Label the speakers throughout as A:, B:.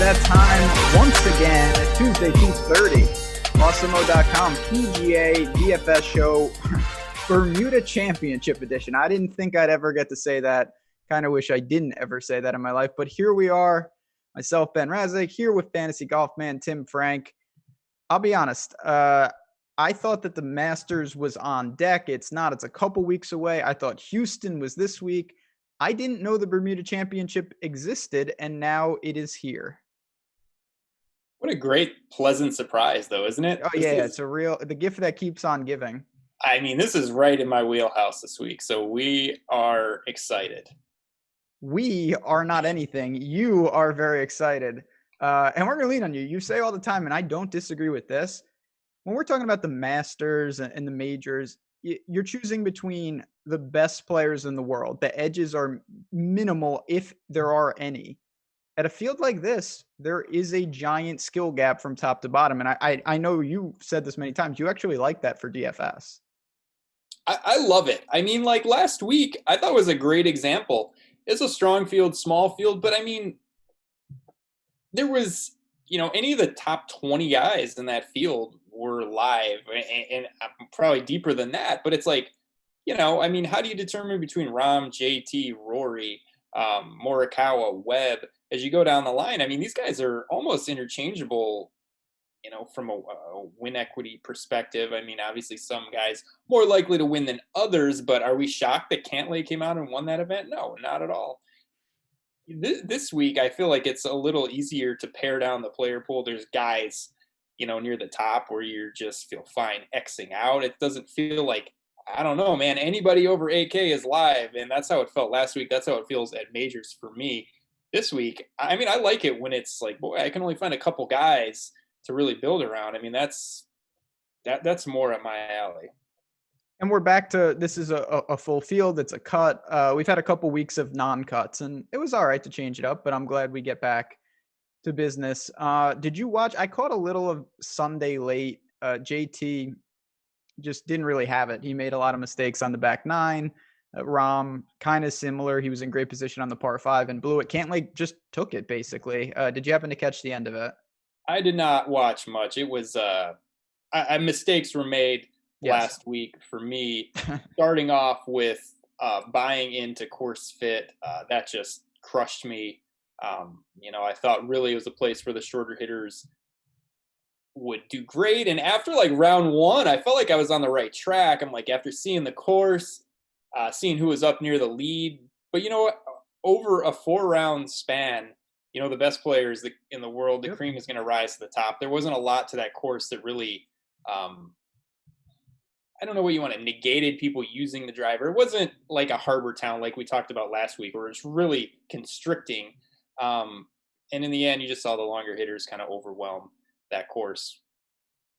A: that time once again, Tuesday, 2:30, Awesemo.com, Pga Dfs show, Bermuda Championship edition. I didn't think I'd ever get to say that. Kind of wish I didn't ever say that in my life, but here we are. Myself, Ben Razik, here with fantasy golf man Tim Frank. I'll be honest, I thought that the Masters was on deck. It's not. It's a couple weeks away. I thought Houston was this week. I didn't know the Bermuda Championship existed, and now it is here.
B: What a great, pleasant surprise, though, isn't it?
A: Oh, it's the gift that keeps on giving.
B: I mean, this is right in my wheelhouse this week, so we are excited.
A: We are not anything. You are very excited. And we're going to lean on you. You say all the time, and I don't disagree with this. When we're talking about the Masters and the majors, you're choosing between the best players in the world. The edges are minimal, if there are any. At a field like this, there is a giant skill gap from top to bottom. And I know you've said this many times. You actually like that for DFS.
B: I love it. I mean, like last week, I thought it was a great example. It's a strong field, small field, but I mean, there was, any of the top 20 guys in that field were live, and probably deeper than that. But it's like, I mean, how do you determine between Rahm, JT, Rory, Morikawa, Webb, as you go down the line? I mean, these guys are almost interchangeable, from a win equity perspective. I mean, obviously some guys more likely to win than others, but are we shocked that Cantlay came out and won that event? No, not at all. This week, I feel like it's a little easier to pare down the player pool. There's guys, near the top where you just feel fine Xing out. It doesn't feel like, I don't know, man, anybody over 8K is live. And that's how it felt last week. That's how it feels at majors for me this week. I mean, I like it when it's like, boy, I can only find a couple guys to really build around. I mean, that's more at my alley.
A: And we're back to, this is a full field. It's a cut. We've had a couple weeks of non-cuts, and it was all right to change it up, but I'm glad we get back to business. Did you watch? I caught a little of Sunday late. JT just didn't really have it. He made a lot of mistakes on the back nine. Rahm, kind of similar. He was in great position on the par 5 and blew it. Cantlay just took it, basically. Did you happen to catch the end of it?
B: I did not watch much. It was mistakes were made last week for me. Starting off with buying into course fit, that just crushed me. I thought really it was a place where the shorter hitters would do great. And after like round 1, I felt like I was on the right track. I'm like, after seeing the course, seeing who was up near the lead, but over a 4-round span, the best players in the world, the cream is going to rise to the top. There wasn't a lot to that course that really, I don't know what you want to, negated people using the driver. It wasn't like a harbor town like we talked about last week where it's really constricting. And in the end, you just saw the longer hitters kind of overwhelm that course.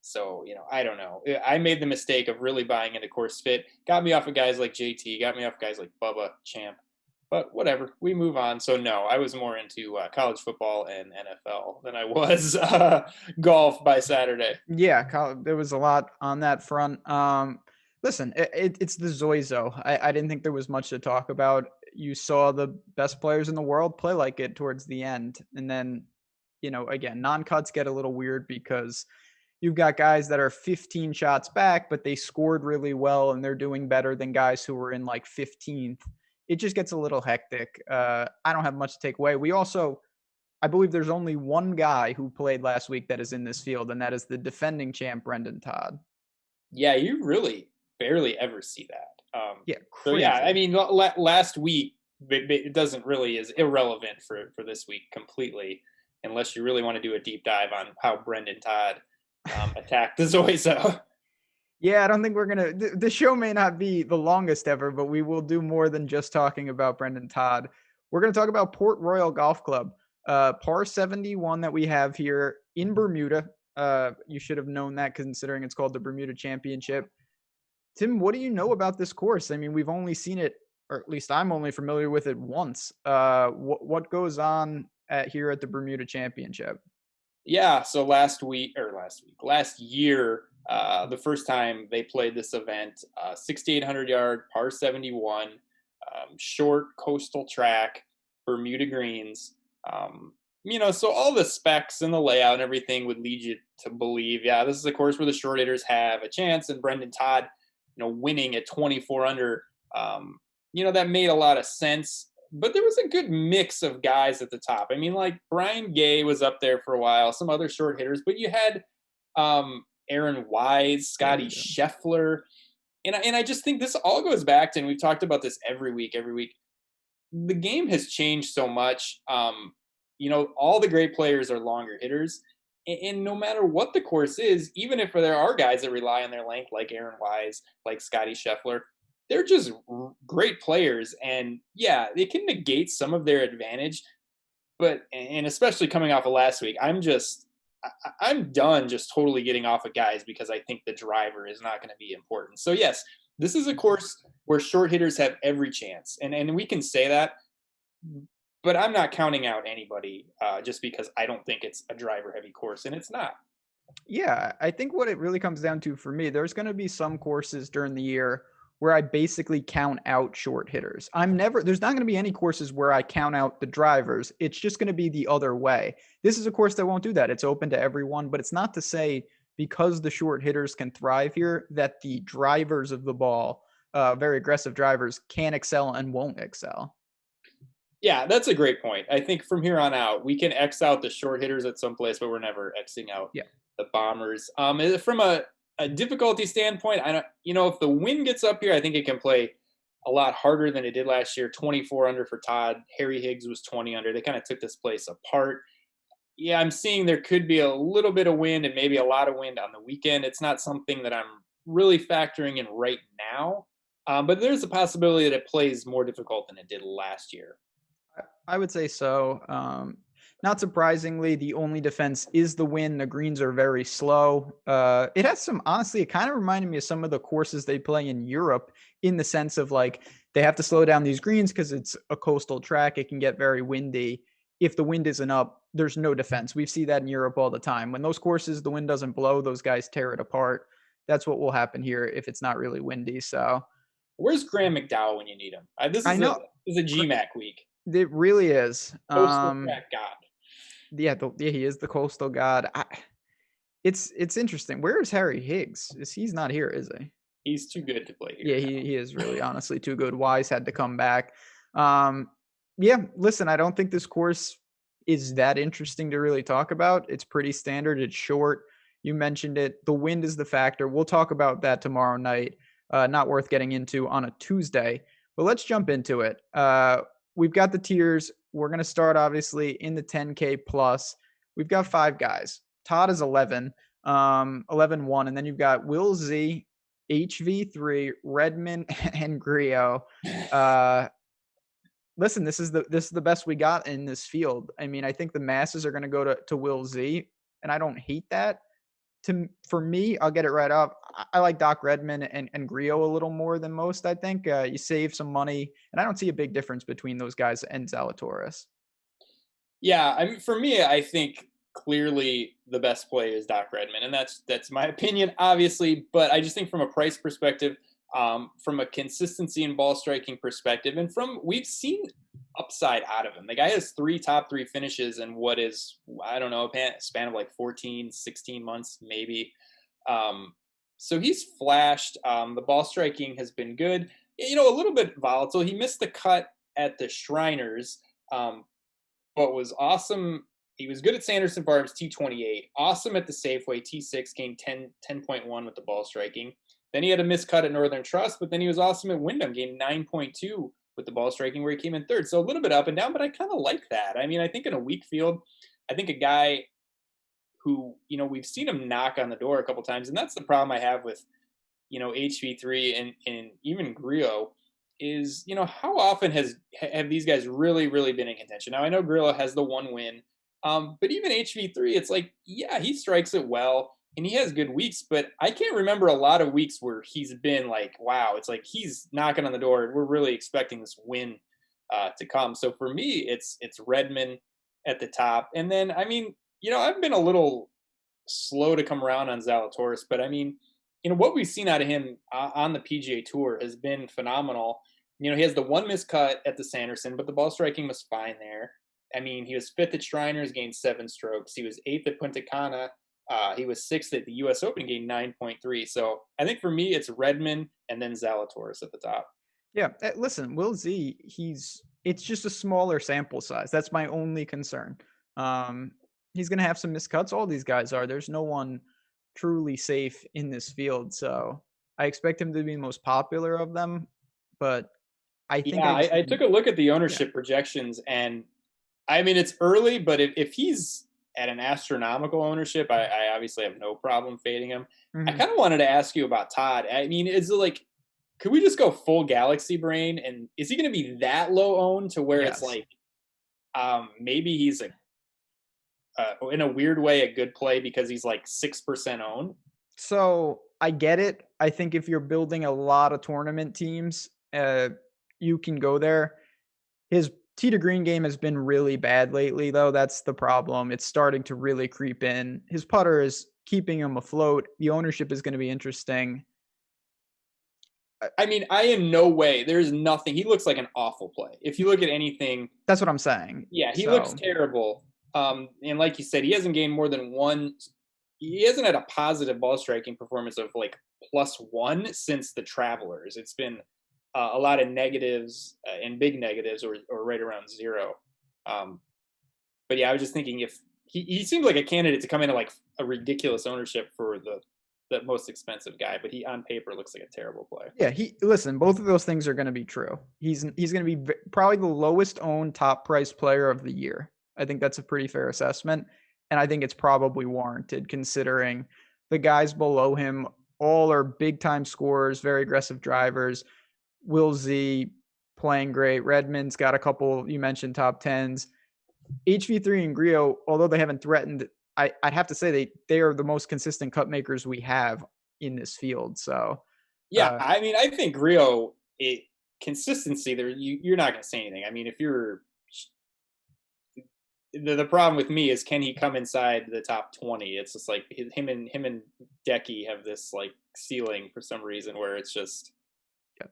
B: So, I don't know. I made the mistake of really buying into course fit. Got me off of guys like JT, got me off guys like Bubba, Champ. But whatever, we move on. So no, I was more into college football and NFL than I was golf by Saturday.
A: Yeah, there was a lot on that front. Listen, it's the Zoizo. I didn't think there was much to talk about. You saw the best players in the world play like it towards the end. And then, again, non-cuts get a little weird because you've got guys that are 15 shots back, but they scored really well and they're doing better than guys who were in like 15th. It just gets a little hectic. I don't have much to take away. I believe there's only one guy who played last week that is in this field, and that is the defending champ, Brendan Todd.
B: Yeah, you really barely ever see that.
A: Crazy.
B: So yeah, I mean, last week, it doesn't really is irrelevant for this week completely, unless you really want to do a deep dive on how Brendan Todd attacked the Zoizo.
A: Yeah, I don't think we're going to – the show may not be the longest ever, but we will do more than just talking about Brendan Todd. We're going to talk about Port Royal Golf Club, par 71 that we have here in Bermuda. You should have known that considering it's called the Bermuda Championship. Tim, what do you know about this course? I mean, we've only seen it, or at least I'm only familiar with it once. What goes on here at the Bermuda Championship?
B: Yeah, so last year, the first time they played this event, 6,800 yard, par 71, short coastal track, Bermuda greens. so all the specs and the layout and everything would lead you to believe, yeah, this is a course where the short hitters have a chance. And Brendan Todd, winning at 24 under, that made a lot of sense. But there was a good mix of guys at the top. I mean, like Brian Gay was up there for a while, some other short hitters, but you had Aaron Wise, Scotty Scheffler. And I just think this all goes back to, and we've talked about this every week. The game has changed so much. All the great players are longer hitters. And no matter what the course is, even if there are guys that rely on their length, like Aaron Wise, like Scotty Scheffler, they're just great players. And yeah, they can negate some of their advantage. And especially coming off of last week, I'm done just totally getting off of guys because I think the driver is not going to be important. So yes, this is a course where short hitters have every chance. And we can say that, but I'm not counting out anybody just because I don't think it's a driver-heavy course, and it's not.
A: Yeah, I think what it really comes down to for me, there's going to be some courses during the year where I basically count out short hitters. There's not going to be any courses where I count out the drivers. It's just going to be the other way. This is a course that won't do that. It's open to everyone, but it's not to say because the short hitters can thrive here that the drivers of the ball, very aggressive drivers, can excel and won't excel.
B: Yeah, that's a great point. I think from here on out, we can X out the short hitters at some place, but we're never Xing out the bombers. From a difficulty standpoint, I don't, if the wind gets up here, I think it can play a lot harder than it did last year. 24 under for Todd. Harry Higgs was 20 under. They kind of took this place apart. Yeah, I'm seeing there could be a little bit of wind and maybe a lot of wind on the weekend. It's not something that I'm really factoring in right now, but there's a possibility that it plays more difficult than it did last year.
A: I would say so. Not surprisingly, the only defense is the wind. The greens are very slow. It has some, honestly, it kind of reminded me of some of the courses they play in Europe in the sense of like they have to slow down these greens because it's a coastal track. It can get very windy. If the wind isn't up, there's no defense. We see that in Europe all the time. When those courses, the wind doesn't blow, those guys tear it apart. That's what will happen here if it's not really windy. So,
B: where's Graham McDowell when you need him? This is a GMAC week.
A: It really is.
B: Coastal track god.
A: Yeah, he is the coastal god. It's interesting. Where is Harry Higgs? He's not here, is he?
B: He's too good to play here.
A: Yeah, he is really honestly too good. Wise had to come back. Yeah, listen, I don't think this course is that interesting to really talk about. It's pretty standard. It's short. You mentioned it. The wind is the factor. We'll talk about that tomorrow night. Not worth getting into on a Tuesday, but let's jump into it. We've got the tiers. We're going to start obviously in the 10K plus. We've got 5 guys. Todd is 11, 11-1. And then you've got Will Z, HV3, Redmond, and Griot. Listen, this is the best we got in this field. I mean, I think the masses are going to go to Will Z, and I don't hate that. For me, I'll get it right up. I like Doc Redmond and Griot a little more than most, I think. You save some money, and I don't see a big difference between those guys and Zalatoris. Yeah,
B: I mean, for me, I think clearly the best play is Doc Redmond, and that's my opinion, obviously. But I just think from a price perspective, from a consistency and ball striking perspective, and we've seen upside out of him. The guy has 3 top 3 finishes in what is, I don't know, a span of like 14, 16 months, maybe. So he's flashed. The ball striking has been good. A little bit volatile. He missed the cut at the Shriners, but was awesome. He was good at Sanderson Farms, T28. Awesome at the Safeway, T6, gained 10.1 with the ball striking. Then he had a missed cut at Northern Trust, but then he was awesome at Wyndham, gained 9.2 with the ball striking, where he came in 3rd. So a little bit up and down, but I kind of like that. I mean, I think in a weak field, I think a guy who, we've seen him knock on the door a couple times, and that's the problem I have with, HV3 and even Griot is, how often have these guys really, really been in contention? Now, I know Griot has the 1 win, but even HV3, it's like, yeah, he strikes it well, and he has good weeks, but I can't remember a lot of weeks where he's been like, wow, it's like he's knocking on the door, and we're really expecting this win to come. So for me, it's Redmond at the top. And then, I mean, I've been a little slow to come around on Zalatoris, but I mean, what we've seen out of him on the PGA Tour has been phenomenal. He has the 1 missed cut at the Sanderson, but the ball striking was fine there. I mean, he was fifth at Shriners, gained 7 strokes. He was eighth at Punta Cana. He was sixth at the U.S. Open, gained 9.3. So I think for me, it's Redman and then Zalatoris at the top.
A: Yeah, listen, Will Z, it's just a smaller sample size. That's my only concern. Um, he's going to have some miscuts. All these guys are. There's no one truly safe in this field, so I expect him to be the most popular of them. But I think
B: Yeah,
A: I just
B: I
A: need,
B: took a look at the
A: yeah.
B: ownership projections, and I mean, it's early, but if he's at an astronomical ownership, I obviously have no problem fading him. I
A: Mhm.
B: kind of wanted to ask you about Todd. I mean, is it like, could we just go full galaxy brain? And is he going to be that low owned to where it's
A: Yes.
B: like, maybe he's in a weird way, a good play because he's like 6% owned?
A: So I get it. I think if you're building a lot of tournament teams, you can go there. His tee to green game has been really bad lately, though. That's the problem. It's starting to really creep in. His putter is keeping him afloat. The ownership is going to be interesting.
B: I mean, I in no way, there's nothing. He looks like an awful play. If you look at anything,
A: That's what I'm saying.
B: yeah, he looks
A: So,
B: terrible. And like you said, he hasn't gained more than one. He hasn't had a positive ball striking performance of like +1 since the Travelers. It's been a lot of negatives and big negatives, or right around 0. Um, but yeah, I was just thinking if he seems like a candidate to come into like a ridiculous ownership for the most expensive guy, but he on paper looks like a terrible play.
A: yeah, listen, both of those things are going to be true. He's going to be probably the lowest owned top price player of the year. I think that's a pretty fair assessment, and I think it's probably warranted considering the guys below him all are big time scorers, very aggressive drivers. Will Z playing great. Redmond's got a couple you mentioned top tens. HV3 and Griot, although they haven't threatened, I'd have to say they are the most consistent cut makers we have in this field. So
B: Yeah, I mean, I think Rio consistency there. You're not going to say anything. I mean, if you're the problem with me is can he come inside the top 20? It's just like him and Decky have this like ceiling for some reason where it's just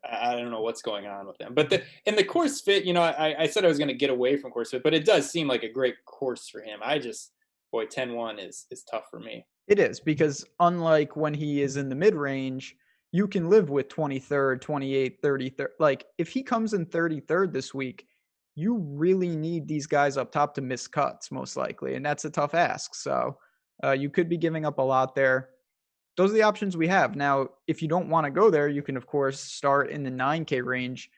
B: I don't know what's going on with them. But the course fit, I said I was going to get away from course fit, but it does seem like a great course for him. I just boy 10-1 is tough for me.
A: it is because unlike when he is in the mid range, you can live with 23rd, 28th, 33rd. Like if he comes in 33rd this week, you really need these guys up top to miss cuts most likely, and that's a tough ask. So you could be giving up a lot there. Those are the options we have. Now, if you don't want to go there, you can of course start in the 9K range,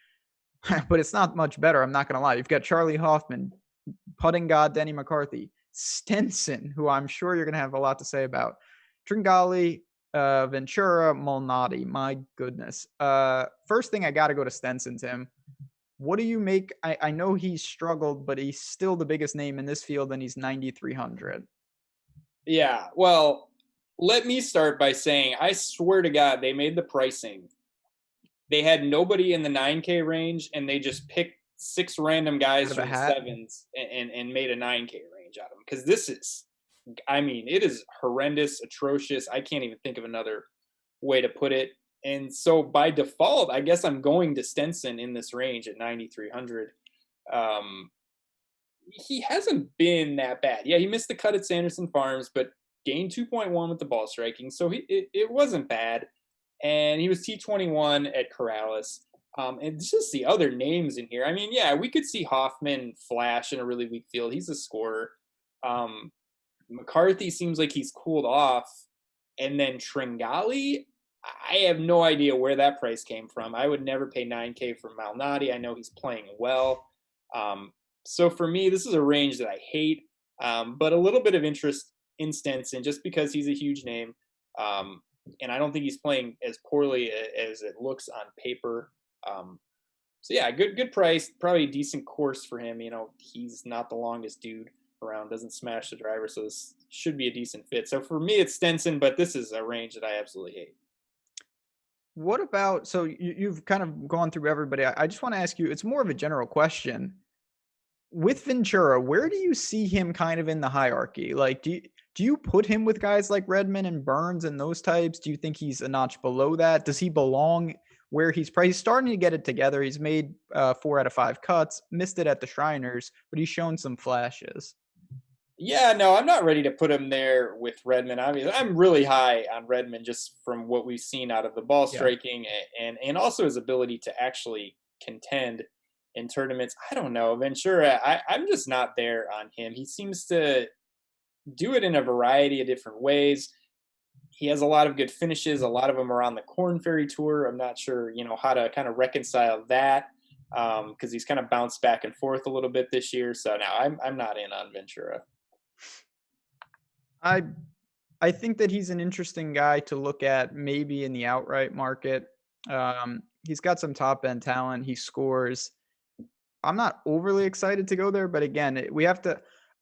A: but it's not much better. I'm not going to lie. You've got Charlie Hoffman, putting god Denny McCarthy, Stenson, who I'm sure you're going to have a lot to say about, Tringali, Ventura, Malnati. My goodness. First thing, I got to go to Stenson, Tim. What do you make? I know he's struggled, but he's still the biggest name in this field, and he's 9,300.
B: Yeah, well, let me start by saying I swear to God they made the pricing. They had nobody in the 9K range, and they just picked 6 random guys from the sevens and made a 9K range out of them. Because this is, I mean, it is horrendous, atrocious. I can't even think of another way to put it. And so by default, I guess I'm going to Stenson in this range at 9,300. He hasn't been that bad. Yeah, he missed the cut at Sanderson Farms, but gained 2.1 with the ball striking. So it wasn't bad. And he was T21 at Corrales. And just the other names in here. I mean, yeah, we could see Hoffman flash in a really weak field. He's a scorer. McCarthy seems like he's cooled off. And then Tringali, I have no idea where that price came from. I would never pay 9K for Malnati. I know he's playing well. So for me, this is a range that I hate, but a little bit of interest in Stenson just because he's a huge name. And I don't think he's playing as poorly as it looks on paper. So yeah, good price, probably a decent course for him. He's not the longest dude around, doesn't smash the driver, so this should be a decent fit. So for me, it's Stenson, but this is a range that I absolutely hate.
A: What about, so you've kind of gone through everybody. I just want to ask you, it's more of a general question. With Ventura, where do you see him kind of in the hierarchy? Like, do you put him with guys like Redmond and Burns and those types? Do you think he's a notch below that? Does he belong where he's starting to get it together. He's made 4 out of 5 cuts, missed it at the Shriners, but he's shown some flashes.
B: Yeah, no, I'm not ready to put him there with Redmond. I mean, I'm really high on Redmond just from what we've seen out of the ball
A: Yeah.
B: striking and also his ability to actually contend in tournaments. I don't know. Ventura, I'm just not there on him. He seems to do it in a variety of different ways. He has a lot of good finishes. A lot of them are on the Corn Ferry Tour. I'm not sure, how to kind of reconcile that because he's kind of bounced back and forth a little bit this year. So now I'm not in on Ventura.
A: I think that he's an interesting guy to look at maybe in the outright market. He's got some top end talent. He scores. I'm not overly excited to go there, but again,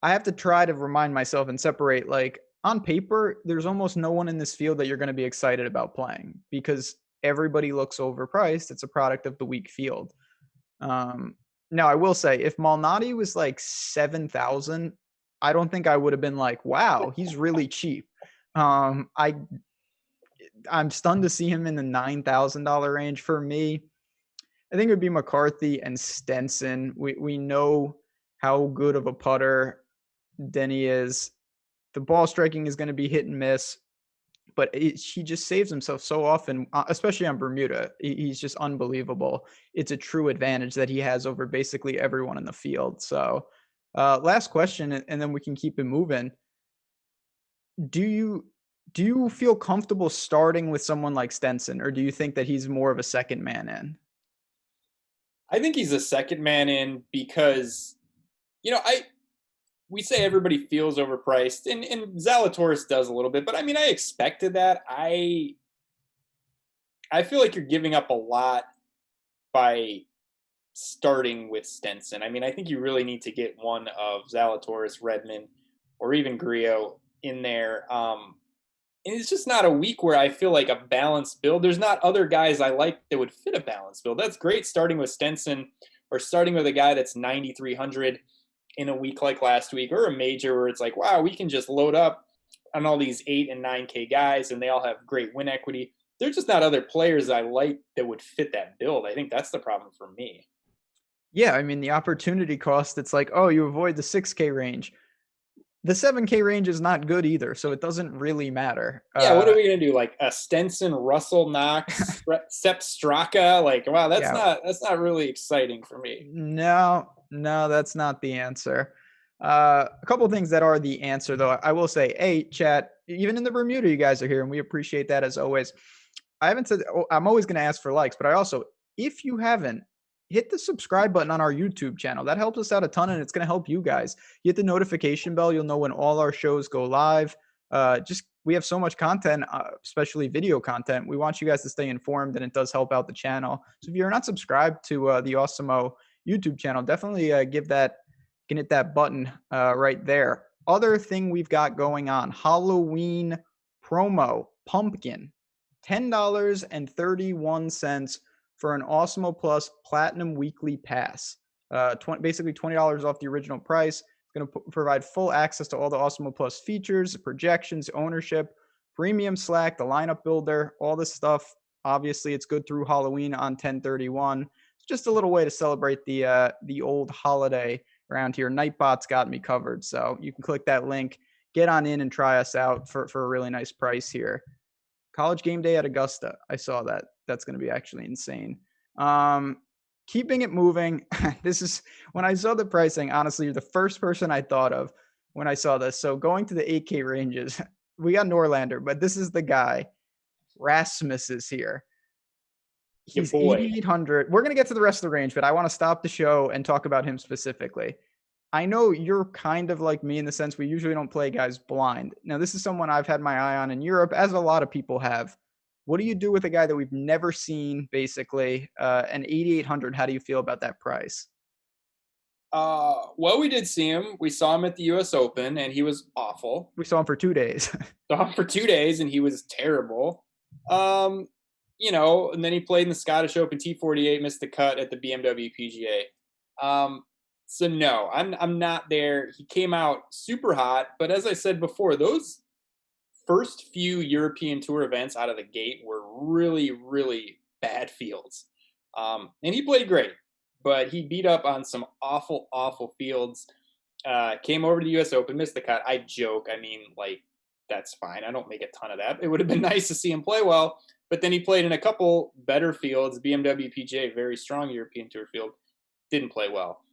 A: I have to try to remind myself and separate, like, on paper, there's almost no one in this field that you're going to be excited about playing because everybody looks overpriced. It's a product of the weak field. Now, I will say, if Malnati was like 7,000, I don't think I would have been like, wow, he's really cheap. I'm stunned to see him in the $9,000 range. For me, I think it would be McCarthy and Stenson. We know how good of a putter Denny is. The ball striking is going to be hit and miss, but he just saves himself so often, especially on Bermuda. He's just unbelievable. It's a true advantage that he has over basically everyone in the field. So last question, and then we can keep it moving. Do you feel comfortable starting with someone like Stenson, or do you think that he's more of a second man in?
B: I think he's a second man in because, we say everybody feels overpriced, and Zalatoris does a little bit, but I mean, I expected that. I feel like you're giving up a lot by starting with Stenson. I mean, I think you really need to get one of Zalatoris, Redmond, or even Griot in there. And it's just not a week where I feel like a balanced build. There's not other guys I like that would fit a balanced build. That's great starting with Stenson or starting with a guy that's 9,300 in a week like last week, or a major where it's like, wow, we can just load up on all these 8 and 9K guys and they all have great win equity. There's just not other players I like that would fit that build. I think that's the problem for me.
A: Yeah, I mean, the opportunity cost, it's like, oh, you avoid the 6K range. The 7K range is not good either, so it doesn't really matter.
B: Yeah, what are we gonna do? Like a Stenson, Russell Knox, Sepp Straka? Like, wow, that's
A: Yeah.
B: not really exciting for me.
A: No, that's not the answer. A couple of things that are the answer, though. I will say, hey, chat, even in the Bermuda, you guys are here, and we appreciate that as always. I haven't said, I'm always going to ask for likes, but I also, if you haven't, hit the subscribe button on our YouTube channel. That helps us out a ton, and it's going to help you guys. You hit the notification bell. You'll know when all our shows go live. We have so much content, especially video content. We want you guys to stay informed, and it does help out the channel. So if you're not subscribed to the Awesemo YouTube channel, definitely hit that button right there. Other thing we've got going on, Halloween promo, pumpkin, $10.31 for an Awesemo Plus Platinum Weekly Pass. Basically $20 off the original price. It's going to provide full access to all the Awesemo Plus features, projections, ownership, premium Slack, the lineup builder, all this stuff. Obviously, it's good through Halloween on 10/31. It's just a little way to celebrate the old holiday around here. Nightbot's got me covered, so you can click that link, get on in and try us out for a really nice price here. College game day at Augusta. I saw that. That's going to be actually insane. Keeping it moving. This is when I saw the pricing, honestly, you're the first person I thought of when I saw this. So going to the 8K ranges, we got Norlander, but this is the guy. Rasmus is here. He's 8,800. We're going to get to the rest of the range, but I want to stop the show and talk about him specifically. I know you're kind of like me in the sense we usually don't play guys blind. Now, this is someone I've had my eye on in Europe, as a lot of people have. What do you do with a guy that we've never seen, basically? And 8,800, how do you feel about that price?
B: Well, we did see him. We saw him at the U.S. Open, and he was awful.
A: We saw him for 2 days.
B: Saw him for 2 days, and he was terrible. And then he played in the Scottish Open T48, missed the cut at the BMW PGA. So no, I'm not there. He came out super hot, but as I said before, those first few European Tour events out of the gate were really, really bad fields. And he played great, but he beat up on some awful, awful fields. Came over to the U.S. Open, missed the cut. I joke. I mean, like, that's fine. I don't make a ton of that. It would have been nice to see him play well, but then he played in a couple better fields. BMW PGA, very strong European Tour field, didn't play well.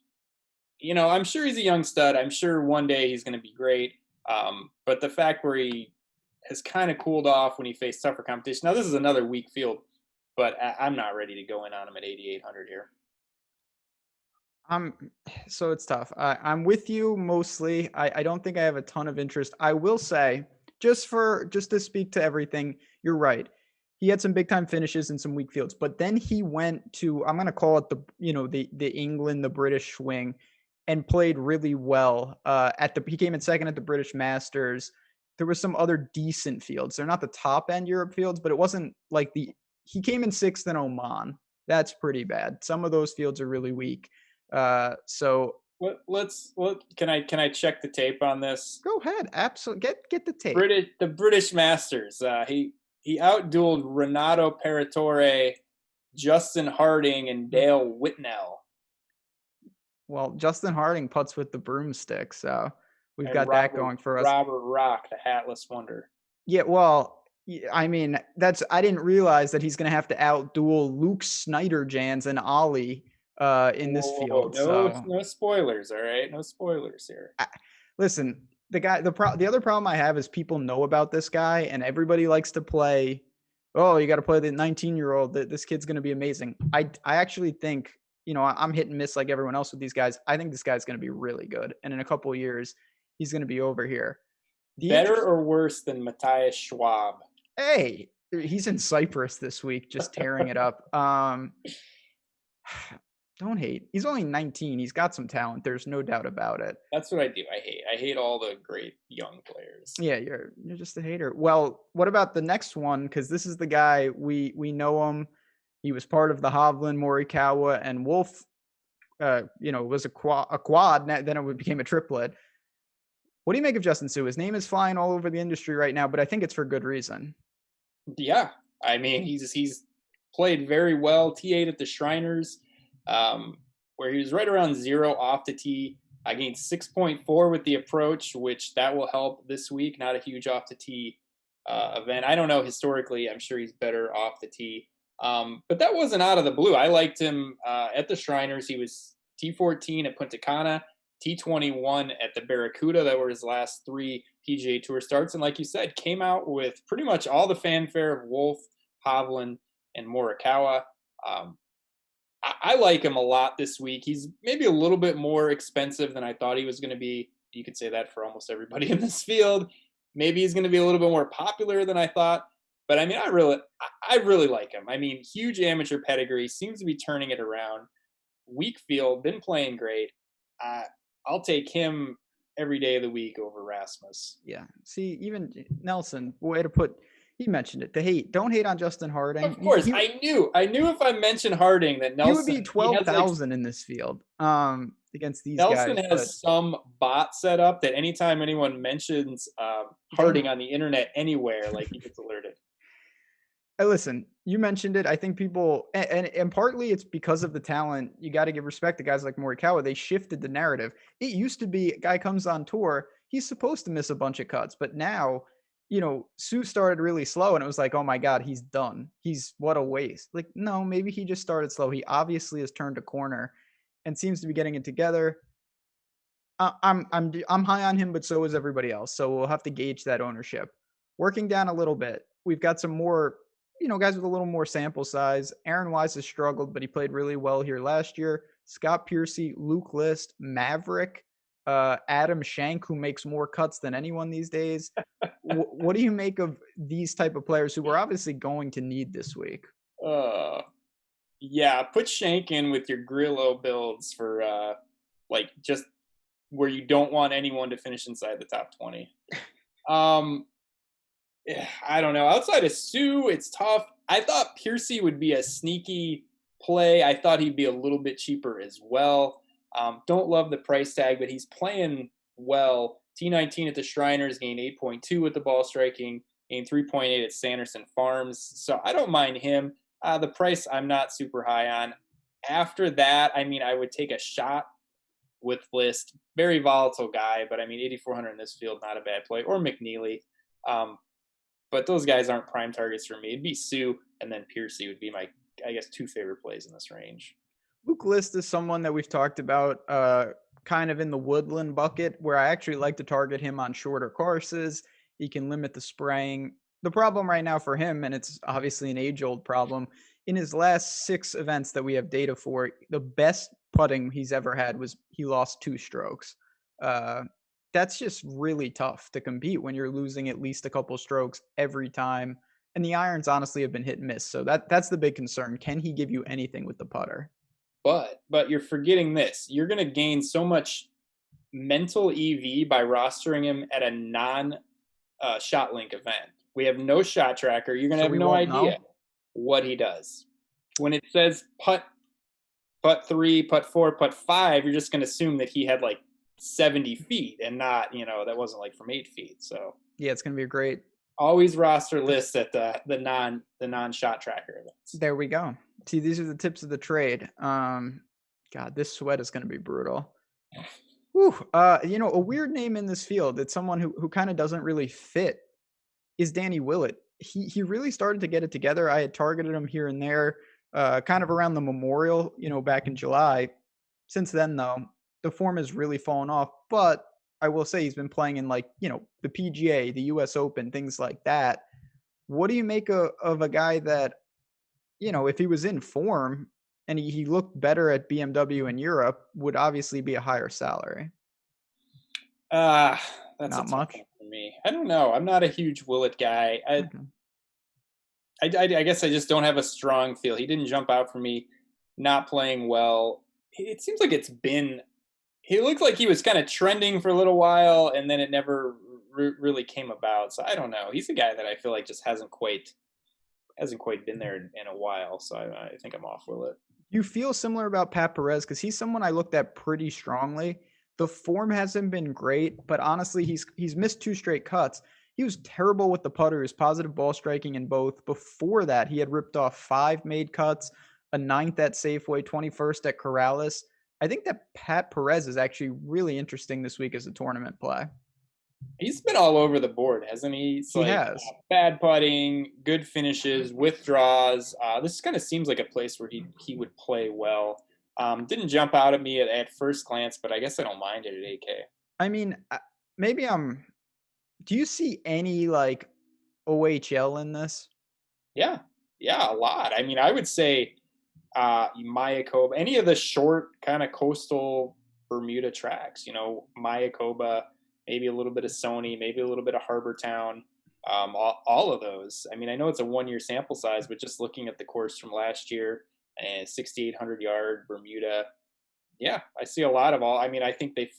B: You know, I'm sure he's a young stud. I'm sure one day he's going to be great. But the fact where he has kind of cooled off when he faced tougher competition. Now, this is another weak field, but I'm not ready to go in on him at 8,800 here.
A: So it's tough. I'm with you mostly. I don't think I have a ton of interest. I will say, just to speak to everything, you're right. He had some big time finishes in some weak fields, but then he went to, I'm going to call it the England, the British swing, and played really well. He came in second at the British Masters. There was some other decent fields. They're not the top end Europe fields, but it wasn't like he came in sixth in Oman. That's pretty bad. Some of those fields are really weak. So
B: can I check the tape on this?
A: Go ahead. Absolutely. Get the tape.
B: The British Masters. He outdueled Renato Paratore, Justin Harding, and Dale Whitnell.
A: Well, Justin Harding putts with the broomstick, so we've got that going for us.
B: Robert Rock, the hatless wonder.
A: Yeah, well, I mean, I didn't realize that he's going to have to outduel Luke Snyder-Jans and Ollie in this field.
B: No spoilers, all right? No spoilers here.
A: Listen, the other problem I have is people know about this guy, and everybody likes to play. Oh, you got to play the 19-year-old. This kid's going to be amazing. I actually think, you know, I'm hit and miss like everyone else with these guys. I think this guy's going to be really good, and in a couple of years, he's going to be over here.
B: Better or worse than Matthias Schwab?
A: Hey, he's in Cyprus this week, just tearing it up. Don't hate. He's only 19. He's got some talent. There's no doubt about it.
B: That's what I do. I hate all the great young players.
A: Yeah, you're just a hater. Well, what about the next one? Because this is the guy we know him. He was part of the Hovland, Morikawa, and Wolf. Was a quad. Then it became a triplet. What do you make of Justin Suh? His name is flying all over the industry right now, but I think it's for good reason.
B: Yeah, I mean he's played very well. T8 at the Shriners. Where he was right around 0 off the tee. I gained 6.4 with the approach, which that will help this week. Not a huge off the tee event. I don't know historically. I'm sure he's better off the tee. But that wasn't out of the blue. I liked him at the Shriners. He was T14 at Punta Cana, T21 at the Barracuda. That were his last 3 PGA Tour starts. And like you said, came out with pretty much all the fanfare of Wolf, Hovland, and Morikawa. I like him a lot this week. He's maybe a little bit more expensive than I thought he was going to be. You could say that for almost everybody in this field. Maybe he's going to be a little bit more popular than I thought. But I mean, I really like him. I mean, huge amateur pedigree, seems to be turning it around. Weak field, been playing great. I'll take him every day of the week over Rasmus.
A: Yeah. See, even Nelson, way to put. He mentioned it. Don't hate on Justin Harding.
B: Of course, I knew if I mentioned Harding that Nelson
A: he would be 12,000 in this field against these
B: Nelson
A: guys.
B: Nelson has some bot set up that anytime anyone mentions Harding on the internet anywhere, like he gets alerted.
A: Listen, you mentioned it. I think people, and partly it's because of the talent. You got to give respect to guys like Morikawa. They shifted the narrative. It used to be a guy comes on tour, he's supposed to miss a bunch of cuts, but now, you know, Suh started really slow and it was like, oh my God, he's done. What a waste. Like, no, maybe he just started slow. He obviously has turned a corner and seems to be getting it together. I'm high on him, but so is everybody else. So we'll have to gauge that ownership. Working down a little bit, we've got some more, guys with a little more sample size. Aaron Wise has struggled, but he played really well here last year. Scott Piercy, Luke List, Maverick, Adam Shank, who makes more cuts than anyone these days. What do you make of these type of players who we're obviously going to need this week?
B: Yeah, put Shank in with your Grillo builds for just where you don't want anyone to finish inside the top 20. I don't know. Outside of Suh, it's tough. I thought Piercy would be a sneaky play. I thought he'd be a little bit cheaper as well. Don't love the price tag, but he's playing well. T19 at the Shriners, gained 8.2 with the ball striking, gained 3.8 at Sanderson Farms. So I don't mind him. The price I'm not super high on. After that, I mean, I would take a shot with List. Very volatile guy, but I mean, 8,400 in this field, not a bad play. Or McNeely. Um, but those guys aren't prime targets for me. It'd be Sue and then Piercy would be my, I guess, two favorite plays in this range.
A: Luke List is someone that we've talked about kind of in the woodland bucket where I actually like to target him on shorter courses. He can limit the spraying. The problem right now for him, and it's obviously an age-old problem, in his last 6 events that we have data for, the best putting he's ever had was he lost 2 strokes. That's just really tough to compete when you're losing at least a couple strokes every time. And the irons honestly have been hit and miss. So that's the big concern. Can he give you anything with the putter?
B: But you're forgetting this. You're going to gain so much mental EV by rostering him at a non shot link event. We have no shot tracker. You're going to have no idea what he does. When it says putt 3, putt 4, putt 5, you're just going to assume that he had like 70 feet and not, that wasn't like from 8 feet. So
A: yeah, it's going to be a great.
B: Always roster lists at the non shot tracker events.
A: There we go. See, these are the tips of the trade. God, this sweat is going to be brutal. Whew. A weird name in this field. It's someone who kind of doesn't really fit. Is Danny Willett. He really started to get it together. I had targeted him here and there, kind of around the Memorial, back in July. Since then, though, the form has really fallen off. But I will say he's been playing in the PGA, the U.S. Open, things like that. What do you make of a guy that, if he was in form and he looked better at BMW in Europe, would obviously be a higher salary?
B: That's
A: not much
B: for me. I don't know. I'm not a huge Willett guy. I guess I just don't have a strong feel. He didn't jump out for me. Not playing well. It seems like he looked like he was kind of trending for a little while, and then it never really came about. So I don't know. He's a guy that I feel like just hasn't quite been there in a while. So I think I'm off Willett.
A: You feel similar about Pat Perez because he's someone I looked at pretty strongly. The form hasn't been great, but honestly, he's missed 2 straight cuts. He was terrible with the putter. He was positive ball striking in both. Before that, he had ripped off 5 made cuts, a 9th at Safeway, 21st at Corrales. I think that Pat Perez is actually really interesting this week as a tournament play.
B: He's been all over the board, hasn't he?
A: He has.
B: Bad putting, good finishes, withdraws. This kind of seems like a place where he would play well. Didn't jump out at me at first glance, but I guess I don't mind it at 8K.
A: I mean, maybe do you see any OHL in this?
B: Yeah, a lot. I mean, I would say Mayakoba, any of the short kind of coastal Bermuda tracks, Mayakoba, maybe a little bit of Sony, maybe a little bit of Harbor Town, all of those. I mean, I know it's a 1-year sample size, but just looking at the course from last year, 6,800-yard Bermuda, yeah, I see a lot of all. I mean, I think it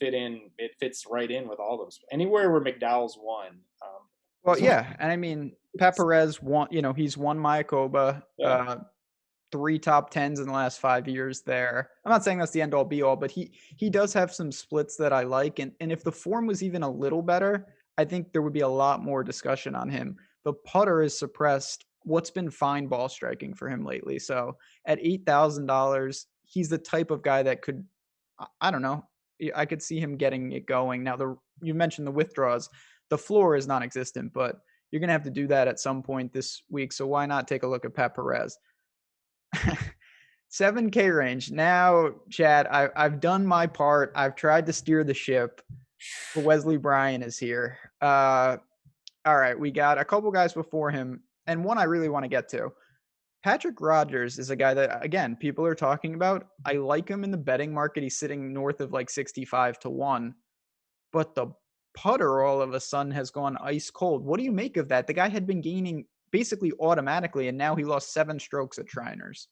B: fits right in with all those. Anywhere where McDowell's won.
A: Well, yeah, and I mean, Pat Perez won. He's won Mayakoba. Yeah. 3 top 10s in the last 5 years there. I'm not saying that's the end all be all, but he does have some splits that I like. And if the form was even a little better, I think there would be a lot more discussion on him. The putter is suppressed what's been fine ball striking for him lately. So at $8,000, he's the type of guy that could, I don't know, I could see him getting it going. Now, you mentioned the withdraws. The floor is non-existent, but you're going to have to do that at some point this week. So why not take a look at Pat Perez? 7K range. Now, Chad, I've done my part. I've tried to steer the ship. Wesley Bryan is here. All right, we got a couple guys before him, and one I really want to get to. Patrick Rodgers is a guy that, again, people are talking about. I like him in the betting market. He's sitting north of 65-1. But the putter all of a sudden has gone ice cold. What do you make of that? The guy had been gaining basically automatically, and now he lost 7 strokes at Shriners.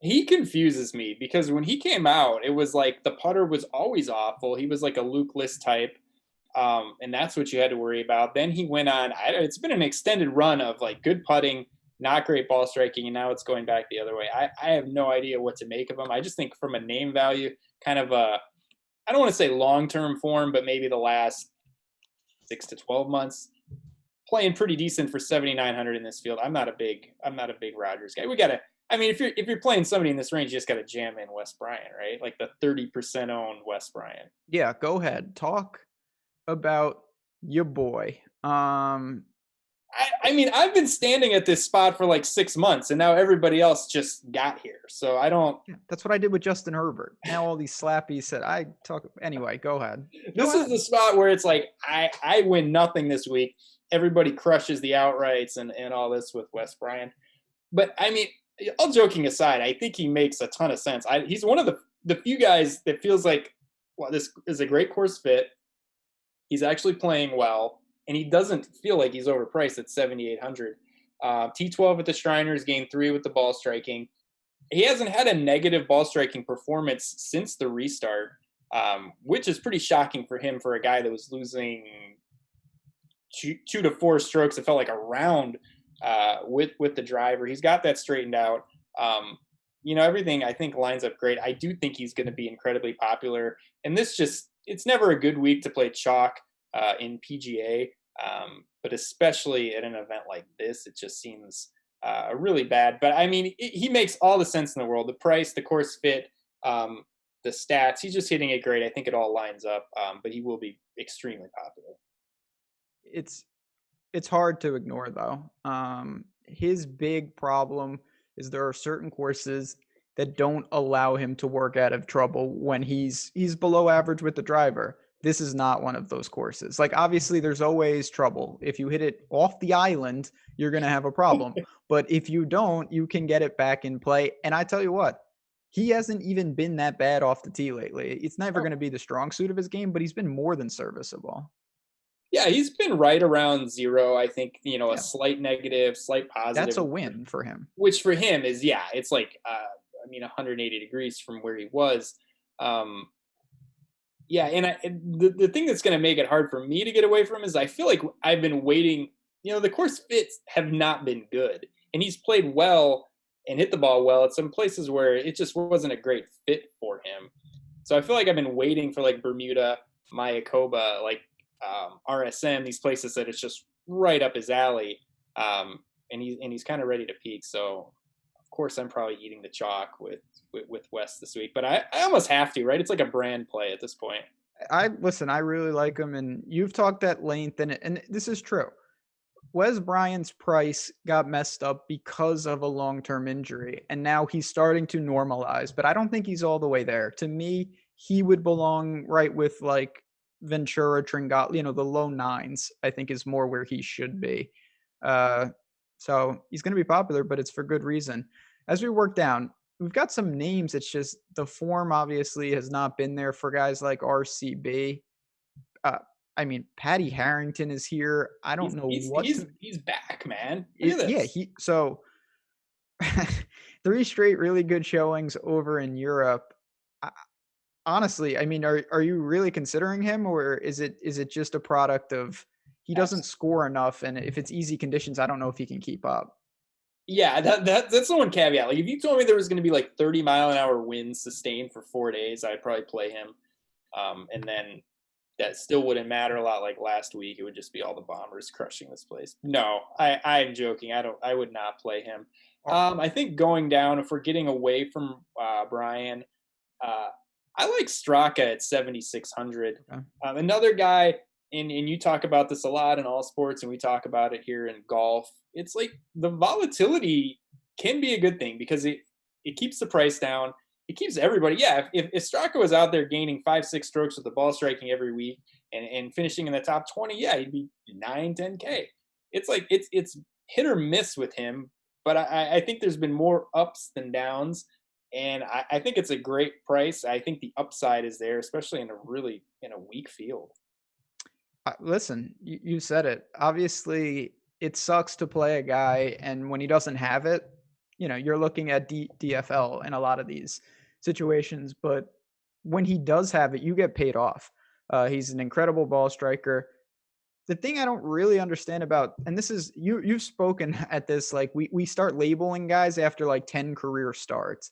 B: He confuses me because when he came out, it was like the putter was always awful. He was like a Luke List type, and that's what you had to worry about. Then he went on. It's been an extended run of good putting, not great ball striking, and now it's going back the other way. I have no idea what to make of him. I just think from a name value, kind of I don't want to say long-term form, but maybe the last 6 to 12 months, playing pretty decent for 7,900 in this field. I'm not a big Rodgers guy. We gotta. I mean, if you're playing somebody in this range, you just gotta jam in Wes Bryant, right? Like the 30% owned Wes Bryant.
A: Yeah, go ahead. Talk about your boy.
B: I mean, I've been standing at this spot for like 6 months, and now everybody else just got here. So I don't.
A: Yeah, that's what I did with Justin Herbert. Now all these slappies said I talk anyway. Go ahead.
B: This is the spot where it's like I win nothing this week. Everybody crushes the outrights and all this with Wes Bryant. But I mean, all joking aside, I think he makes a ton of sense. He's one of the few guys that feels like, well, this is a great course fit. He's actually playing well, and he doesn't feel like he's overpriced at 7,800. T12 at the Shriners, game 3 with the ball striking. He hasn't had a negative ball striking performance since the restart, which is pretty shocking for him, for a guy that was losing 2 to 4 strokes. It felt like a round with the driver. He's got that straightened out. Everything I think lines up great. I do think he's going to be incredibly popular. And it's never a good week to play chalk in PGA, but especially at an event like this, it just seems really bad. But I mean, he makes all the sense in the world. The price, the course fit, the stats, he's just hitting it great. I think it all lines up, but he will be extremely popular.
A: It's hard to ignore though. His big problem is there are certain courses that don't allow him to work out of trouble when he's below average with the driver. This is not one of those courses. Like, obviously there's always trouble. If you hit it off the island, you're going to have a problem. But if you don't, you can get it back in play. And I tell you what, he hasn't even been that bad off the tee lately. It's never going to be the strong suit of his game, but he's been more than serviceable.
B: Yeah, he's been right around 0. I think, a slight negative, slight positive.
A: That's a win for him.
B: Which for him is, it's like, 180 degrees from where he was. And the thing that's going to make it hard for me to get away from is I feel like I've been waiting. The course fits have not been good. And he's played well and hit the ball well at some places where it just wasn't a great fit for him. So I feel like I've been waiting for like Bermuda, Mayakoba, like RSM, these places that it's just right up his alley. And he's kind of ready to peak. So of course I'm probably eating the chalk with Wes this week, but I almost have to, right? It's like a brand play at this point.
A: I really like him, and you've talked at length, and this is true. Wes Bryant's price got messed up because of a long-term injury, and now he's starting to normalize, but I don't think he's all the way there. To me, he would belong right with like Ventura, Tringali, the low 9s, I think is more where he should be. So he's going to be popular, but it's for good reason. As we work down, we've got some names. It's just the form obviously has not been there for guys like RCB. Patty Harrington is here. I don't know what
B: he's back, man. Look at this.
A: Yeah, so 3 straight really good showings over in Europe. Honestly, are you really considering him, or is it just a product of he doesn't score enough, and if it's easy conditions, I don't know if he can keep up?
B: Yeah, that's the one caveat. Like, if you told me there was going to be like 30-mile-an-hour winds sustained for 4 days, I'd probably play him. And then that still wouldn't matter a lot. Like last week, it would just be all the bombers crushing this place. No, I'm joking. I would not play him. I think going down, if we're getting away from Bryan, I like Straka at 7,600. Okay. Another guy, and you talk about this a lot in all sports, and we talk about it here in golf. It's like the volatility can be a good thing because it keeps the price down. It keeps everybody. Yeah, if Straka was out there gaining 5-6 strokes with the ball striking every week and finishing in the top 20, yeah, he'd be 9-10K. It's like it's hit or miss with him, but I think there's been more ups than downs. And I think it's a great price. I think the upside is there, especially in a weak field.
A: Listen, you said it. Obviously, it sucks to play a guy, and when he doesn't have it, you're looking at DFL in a lot of these situations. But when he does have it, you get paid off. He's an incredible ball striker. The thing I don't really understand about, and this is you've spoken at this, like we start labeling guys after like 10 career starts.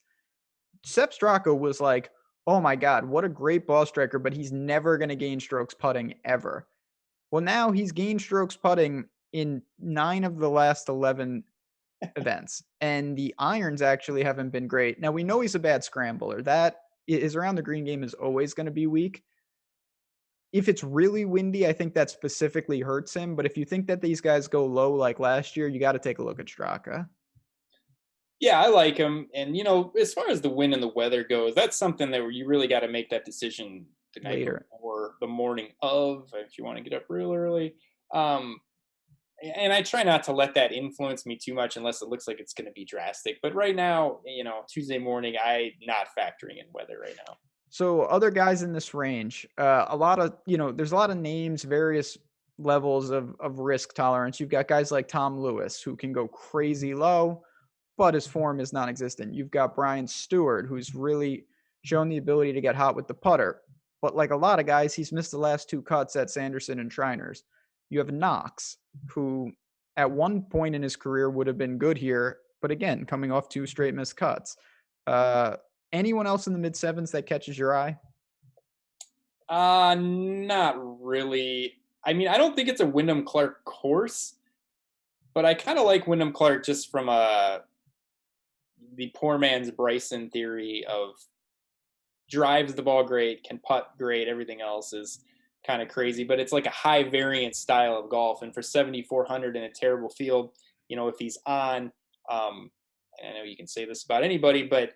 A: Sepp Straka was like, oh my God, what a great ball striker, but he's never going to gain strokes putting ever. Well, now he's gained strokes putting in 9 of the last 11 events. And the irons actually haven't been great. Now, we know he's a bad scrambler. That is around the green game is always going to be weak. If it's really windy, I think that specifically hurts him. But if you think that these guys go low like last year, you got to take a look at Straka.
B: Yeah, I like him. And, as far as the wind and the weather goes, that's something that you really got to make that decision the night
A: Later.
B: before, the morning of, if you want to get up real early. Um, and I try not to let that influence me too much unless it looks like it's going to be drastic. But right now, Tuesday morning, I'm not factoring in weather right now.
A: So other guys in this range, a lot of, there's a lot of names, various levels of risk tolerance. You've got guys like Tom Lewis who can go crazy low, but his form is non-existent. You've got Brian Stewart, who's really shown the ability to get hot with the putter. But like a lot of guys, he's missed the last 2 cuts at Sanderson and Shriners. You have Knox, who at one point in his career would have been good here, but again, coming off 2 straight missed cuts. Anyone else in the mid-sevens that catches your eye?
B: Not really. I mean, I don't think it's a Wyndham Clark course, but I kind of like Wyndham Clark just from the poor man's Bryson theory of drives the ball great, can putt great, everything else is kind of crazy, but it's like a high variance style of golf. And for 7,400 in a terrible field, if he's on, I know you can say this about anybody, but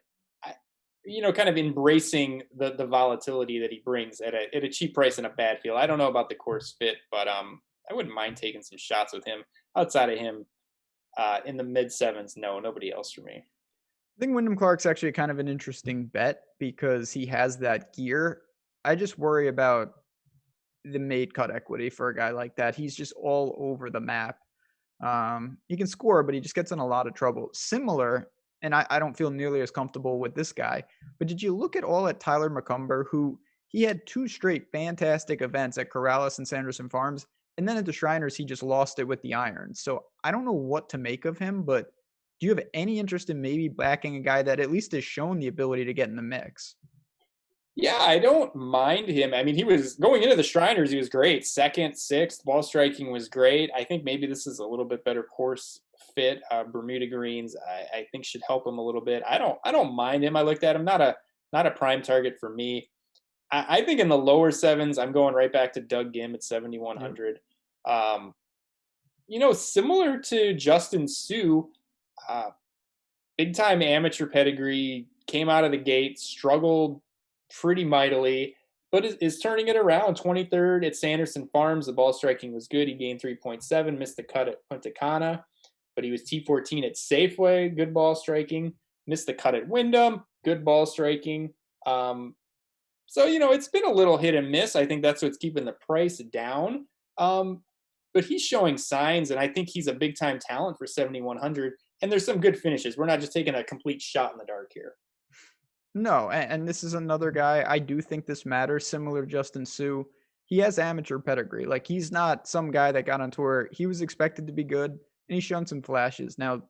B: kind of embracing the volatility that he brings at a cheap price in a bad field. I don't know about the course fit, but I wouldn't mind taking some shots with him. Outside of him, in the mid sevens, nobody else for me.
A: I think Wyndham Clark's actually kind of an interesting bet because he has that gear. I just worry about the made cut equity for a guy like that. He's just all over the map. He can score, but he just gets in a lot of trouble. Similar, and I don't feel nearly as comfortable with this guy, but did you look at Tyler McCumber, who he had 2 straight fantastic events at Corrales and Sanderson Farms, and then at the Shriners, he just lost it with the irons. So I don't know what to make of him, but do you have any interest in maybe backing a guy that at least has shown the ability to get in the mix?
B: Yeah, I don't mind him. I mean, he was going into the Shriners, he was great. 2nd, 6th, ball striking was great. I think maybe this is a little bit better course fit. Bermuda greens, I think should help him a little bit. I don't mind him. I looked at him, not a prime target for me. I think in the lower sevens, I'm going right back to Doug Gim at 7,100. Similar to Justin Sue, big time amateur pedigree, came out of the gate, struggled pretty mightily, but is turning it around. 23rd at Sanderson Farms, the ball striking was good. He gained 3.7, missed the cut at Punta Cana, but he was T14 at Safeway, good ball striking. Missed the cut at Wyndham, good ball striking. So, it's been a little hit and miss. I think that's what's keeping the price down. But he's showing signs, and I think he's a big-time talent for 7,100. And there's some good finishes. We're not just taking a complete shot in the dark here.
A: No, and this is another guy, I do think this matters, similar to Justin Sue. He has amateur pedigree. Like, he's not some guy that got on tour. He was expected to be good, and he's shown some flashes. Now,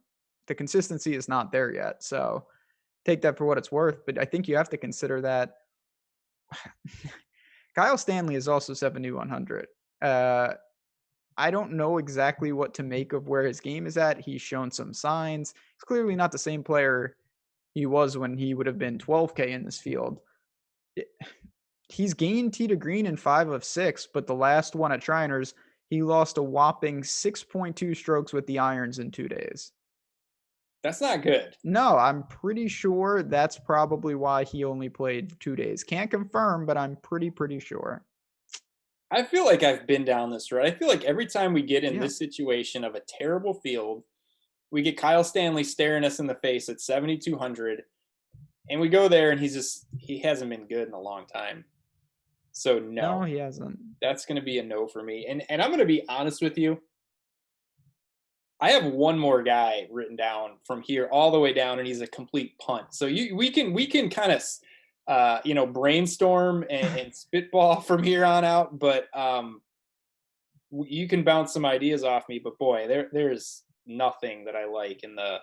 A: the consistency is not there yet, so take that for what it's worth. But I think you have to consider that Kyle Stanley is also 7,100. I don't know exactly what to make of where his game is at. He's shown some signs. He's clearly not the same player he was when he would have been 12K in this field. He's gained tee to green in 5 of 6, but the last one at Shriners, he lost a whopping 6.2 strokes with the irons in 2 days.
B: That's not good.
A: No, I'm pretty sure that's probably why he only played 2 days. Can't confirm, but I'm pretty sure.
B: I feel like I've been down this road. I feel like every time we get in this situation of a terrible field, we get Kyle Stanley staring us in the face at 7,200, and we go there and he hasn't been good in a long time. So no,
A: he hasn't.
B: That's going to be a no for me. And I'm going to be honest with you. I have one more guy written down from here all the way down, and he's a complete punt. So we can kind of brainstorm and spitball from here on out. But you can bounce some ideas off me. But boy, there's nothing that I like in the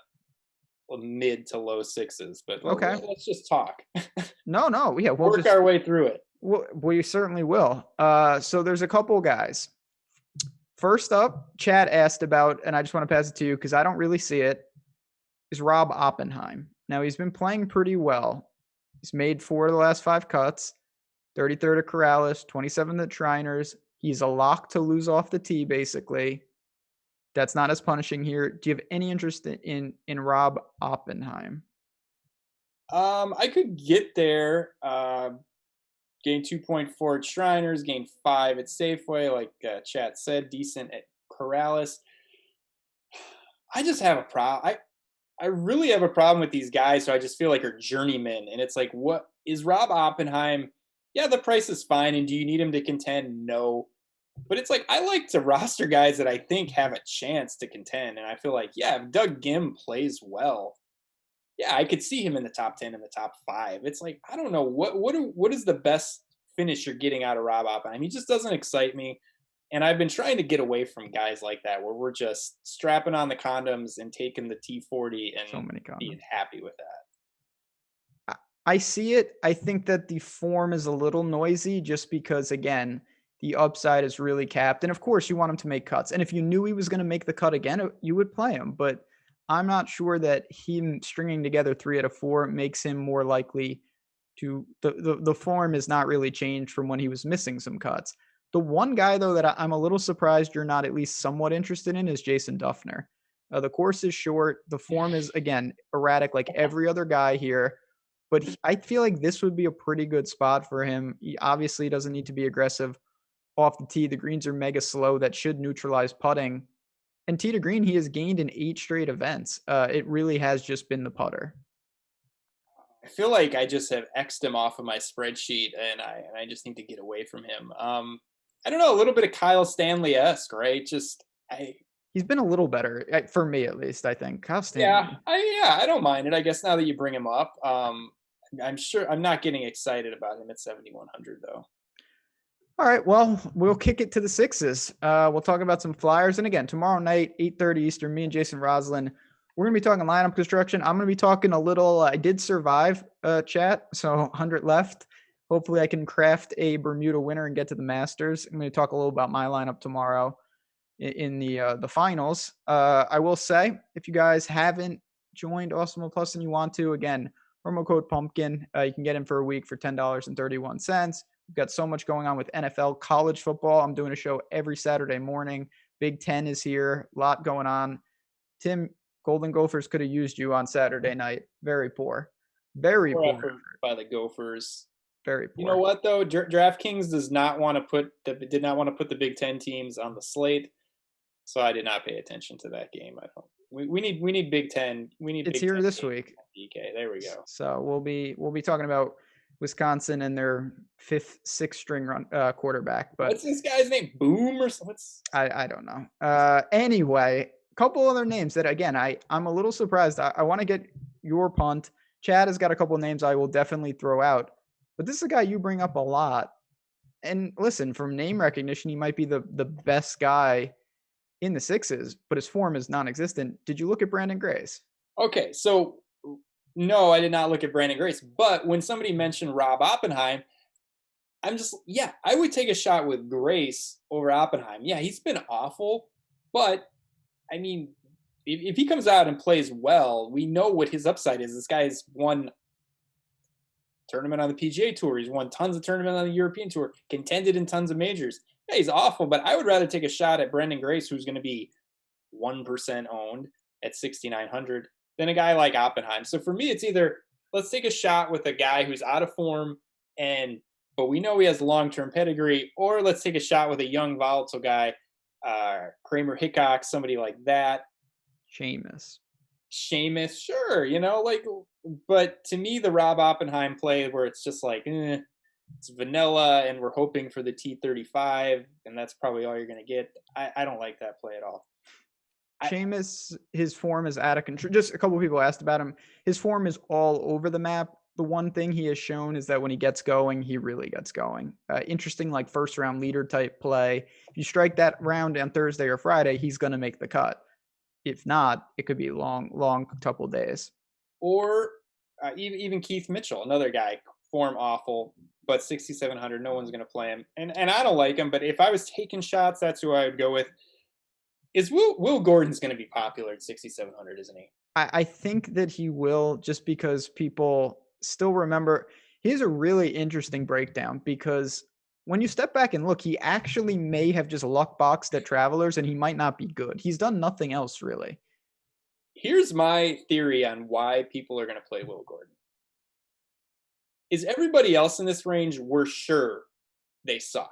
B: mid to low 6s. But
A: okay,
B: let's just talk.
A: No, yeah,
B: we'll work our way through it.
A: We certainly will. So there's a couple guys. First up, Chad asked about, and I just want to pass it to you because I don't really see it, is Rob Oppenheim. Now, he's been playing pretty well. He's made 4 of the last 5 cuts, 33rd at Corrales, 27th at Shriners. He's a lock to lose off the tee, basically. That's not as punishing here. Do you have any interest in Rob Oppenheim?
B: I could get there. Gain 2.4 at Shriners, gain 5 at Safeway, like Chat said, decent at Corrales. I just have a problem. I really have a problem with these guys who I just feel like are journeymen. And it's like, what is Rob Oppenheim? Yeah, the price is fine. And do you need him to contend? No. But it's like, I like to roster guys that I think have a chance to contend. And I feel like, yeah, if Doug Gim plays well, yeah, I could see him in the top 10, in the top 5. It's like, I don't know, what is the best finish you're getting out of Rob Oppenheim? He just doesn't excite me. And I've been trying to get away from guys like that where we're just strapping on the condoms and taking the T40 and being happy with that.
A: I see it. I think that the form is a little noisy just because, again, the upside is really capped. And of course, you want him to make cuts. And if you knew he was going to make the cut again, you would play him. But I'm not sure that him stringing together 3 out of 4 makes him more likely to. The form is not really changed from when he was missing some cuts. The one guy, though, that I'm a little surprised you're not at least somewhat interested in is Jason Duffner. The course is short. The form is, again, erratic like every other guy here. But I feel like this would be a pretty good spot for him. He obviously doesn't need to be aggressive off the tee. The greens are mega slow. That should neutralize putting. And tee to green, he has gained in 8 straight events. It really has just been the putter.
B: I feel like I just have X'd him off of my spreadsheet, and I just need to get away from him. I don't know, a little bit of Kyle Stanley-esque, right?
A: He's been a little better for me, at least. I think Kyle Stanley.
B: I don't mind it. I guess now that you bring him up, I'm sure I'm not getting excited about him at 7,100 though.
A: All right, well, we'll kick it to the sixes. We'll talk about some flyers, and again, tomorrow night, 8:30 Eastern. Me and Jason Roslin, we're gonna be talking lineup construction. I'm gonna be talking a little. I did survive chat, so 100 left. Hopefully, I can craft a Bermuda winner and get to the Masters. I'm going to talk a little about my lineup tomorrow in the finals. I will say, if you guys haven't joined Awesemo Plus and you want to, again, promo code Pumpkin, you can get in for a week for $10.31. We've got so much going on with NFL, college football. I'm doing a show every Saturday morning. Big Ten is here. A lot going on. Tim, Golden Gophers could have used you on Saturday night. Very poor. Very poor
B: by the Gophers.
A: Very poor.
B: You know what though? DraftKings did not want to put the Big Ten teams on the slate, so I did not pay attention to that game. We need Big Ten.
A: It's
B: Big
A: here
B: Ten
A: this week.
B: DK. There we go.
A: So we'll be talking about Wisconsin and their 5th, 6th string quarterback. But
B: what's this guy's name? Boom or something?
A: I don't know. Anyway, a couple other names that again I'm a little surprised. I want to get your punt. Chad has got a couple of names I will definitely throw out. But this is a guy you bring up a lot. And listen, from name recognition, he might be the best guy in the sixes, but his form is non-existent. Did you look at Brandon Grace?
B: Okay, so no, I did not look at Brandon Grace. But when somebody mentioned Rob Oppenheim, I would take a shot with Grace over Oppenheim. Yeah, he's been awful. But, I mean, if he comes out and plays well, we know what his upside is. This guy's won tournament on the PGA Tour. He's won tons of tournaments on the European Tour, contended in tons of majors. Yeah, he's awful, but I would rather take a shot at Brendan Grace, who's going to be 1% owned at 6,900, than a guy like Oppenheim. So for me, it's either let's take a shot with a guy who's out of form, but we know he has long-term pedigree, or let's take a shot with a young, volatile guy, Kramer Hickok, somebody like that.
A: Seamus,
B: sure, but to me, the Rob Oppenheim play where it's just like, it's vanilla and we're hoping for the T35 and that's probably all you're going to get. I don't like that play at all.
A: Seamus, his form is out of control. Just a couple of people asked about him. His form is all over the map. The one thing he has shown is that when he gets going, he really gets going. Interesting, like first round leader type play. If you strike that round on Thursday or Friday, he's going to make the cut. If not, it could be long couple days.
B: Or even Keith Mitchell, another guy, form awful, but 6,700, no one's going to play him. And I don't like him, but if I was taking shots, that's who I would go with. Is Will Gordon's going to be popular at 6,700, isn't he?
A: I think that he will, just because people still remember. Here's a really interesting breakdown, because when you step back and look, he actually may have just luck boxed at Travelers and he might not be good. He's done nothing else really.
B: Here's my theory on why people are going to play Will Gordon. Is everybody else in this range, we're sure they suck.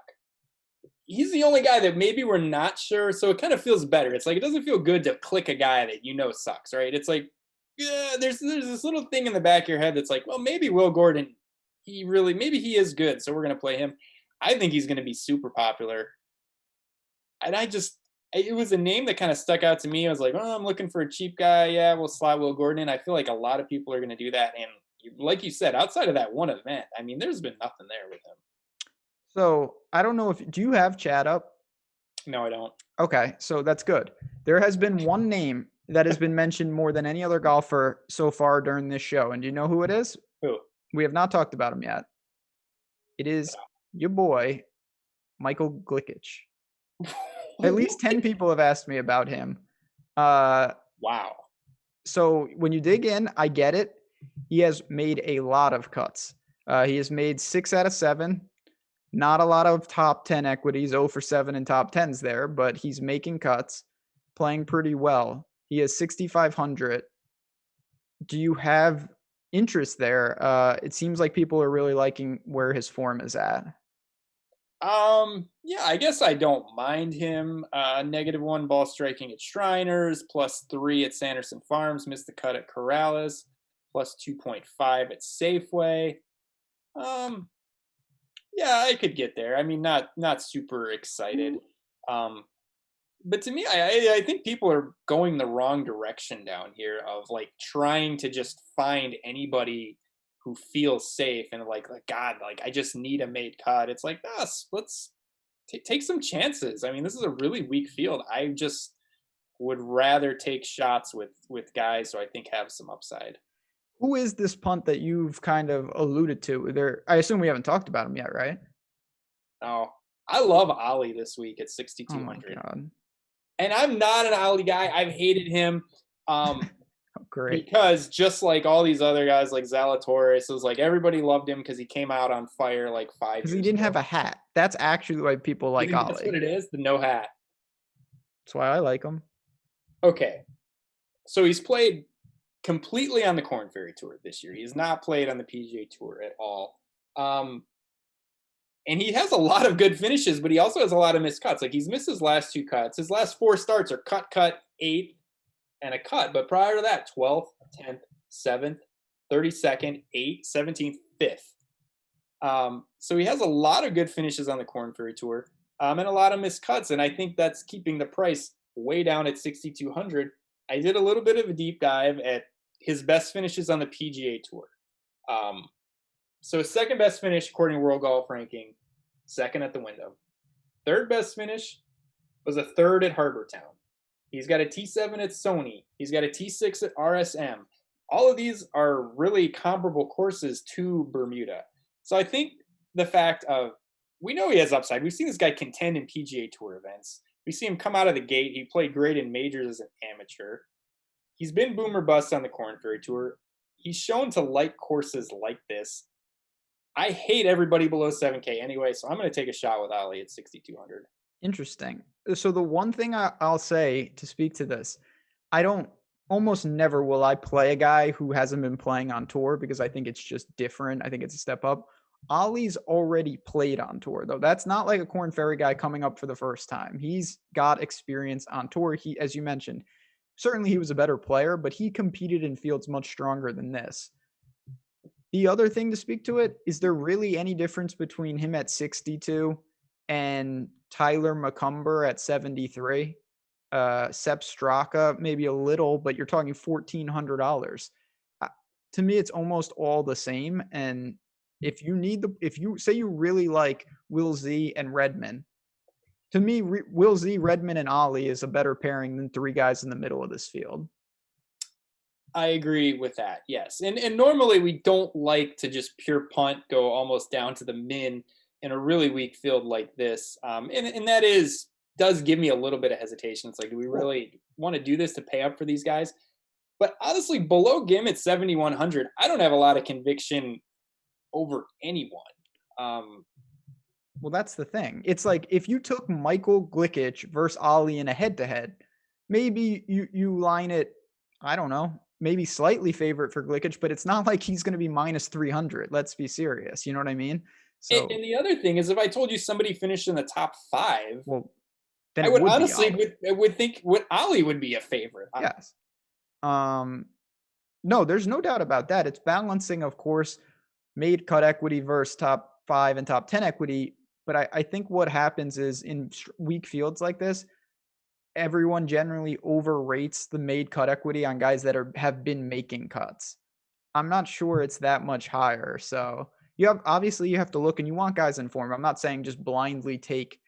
B: He's the only guy that maybe we're not sure, so it kind of feels better. It's like it doesn't feel good to click a guy that you know sucks, right? It's like, yeah, there's this little thing in the back of your head that's like, well, maybe Will Gordon, maybe he is good, so we're going to play him. I think he's going to be super popular. And it was a name that kind of stuck out to me. I was like, oh, I'm looking for a cheap guy. Yeah, we'll slot Will Gordon in. I feel like a lot of people are going to do that. And like you said, outside of that one event, I mean, there's been nothing there with him.
A: So I don't know do you have chat up?
B: No, I don't.
A: Okay, so that's good. There has been one name that has been mentioned more than any other golfer so far during this show. And do you know who it is?
B: Who?
A: We have not talked about him yet. It is your boy, Michael Glikic. At least 10 people have asked me about him.
B: Wow.
A: So when you dig in, I get it. He has made a lot of cuts. He has made 6 out of 7. Not a lot of top 10 equities, 0 for 7 in top 10s there, but he's making cuts, playing pretty well. He has 6,500. Do you have interest there? It seems like people are really liking where his form is at.
B: Yeah, I guess I don't mind him. -1 ball striking at Shriners, +3 at Sanderson Farms, missed the cut at Corrales, +2.5 at Safeway. Yeah, I could get there. I mean, not super excited. But to me, I think people are going the wrong direction down here of like trying to just find anybody who feels safe and like God, like I just need a made cut. It's like, let's take some chances. I mean, this is a really weak field. I just would rather take shots with guys who I think have some upside.
A: Who is this punt that you've kind of alluded to? I assume we haven't talked about him yet, right?
B: Oh, I love Ollie this week at 6,200.
A: Oh my God.
B: And I'm not an Ollie guy. I've hated him.
A: Oh, great.
B: Because just like all these other guys like Zalatoris, it was like everybody loved him because he came out on fire like 5 years ago.
A: Because he didn't have a hat. That's actually why people like Ollie.
B: That's what it is, the no hat.
A: That's why I like him.
B: Okay. So he's played completely on the Korn Ferry Tour this year. He has not played on the PGA Tour at all. And he has a lot of good finishes, but he also has a lot of missed cuts. Like he's missed his last 2 cuts. His last 4 starts are cut, 8th, and a cut. But prior to that, 12th, 10th, 7th, 32nd, 8th, 17th, 5th. So he has a lot of good finishes on the Korn Ferry Tour, and a lot of missed cuts. And I think that's keeping the price way down at 6,200. I did a little bit of a deep dive at his best finishes on the PGA Tour. So his second best finish, according to World Golf Ranking, second at the Wyndham. Third best finish was a third at Harbour Town. He's got a T7 at Sony. He's got a T6 at RSM. All of these are really comparable courses to Bermuda. So I think the fact of, we know he has upside. We've seen this guy contend in PGA Tour events. We see him come out of the gate. He played great in majors as an amateur. He's been boom or bust on the Korn Ferry Tour. He's shown to like courses like this. I hate everybody below 7K anyway, so I'm going to take a shot with Ollie at 6,200.
A: Interesting. So the one thing I'll say to speak to this, almost never will I play a guy who hasn't been playing on tour, because I think it's just different. I think it's a step up. Ollie's already played on tour, though. That's not like a Korn Ferry guy coming up for the first time. He's got experience on tour. He, as you mentioned, certainly he was a better player, but he competed in fields much stronger than this. The other thing to speak to it, is there really any difference between him at 62 and Tyler McCumber at 73? Sepp Straka, maybe a little, but you're talking $1,400. To me, it's almost all the same. And if you say you really like Will Z and Redman, to me, Will Z, Redman, and Ollie is a better pairing than 3 guys in the middle of this field.
B: I agree with that, yes. And normally we don't like to just pure punt, go almost down to the min in a really weak field like this. And that is does give me a little bit of hesitation. It's like, do we really want to do this to pay up for these guys? But honestly, below Gim at 7,100, I don't have a lot of conviction over anyone.
A: Well, that's the thing. It's like if you took Michael Glikic versus Ali in a head-to-head, maybe you line it, I don't know, maybe slightly favorite for Glikic, but it's not like he's going to be minus 300. Let's be serious. You know what I mean? So,
B: And the other thing is, if I told you somebody finished in the top 5,
A: well, then
B: I
A: it
B: would
A: would
B: honestly
A: be Ali.
B: would think Ali would be a favorite.
A: Yes. No, there's no doubt about that. It's balancing, of course, made cut equity versus top 5 and top 10 equity. But I think what happens is in weak fields like this, everyone generally overrates the made cut equity on guys that have been making cuts. I'm not sure it's that much higher. So you have to look, and you want guys in form. I'm not saying just blindly take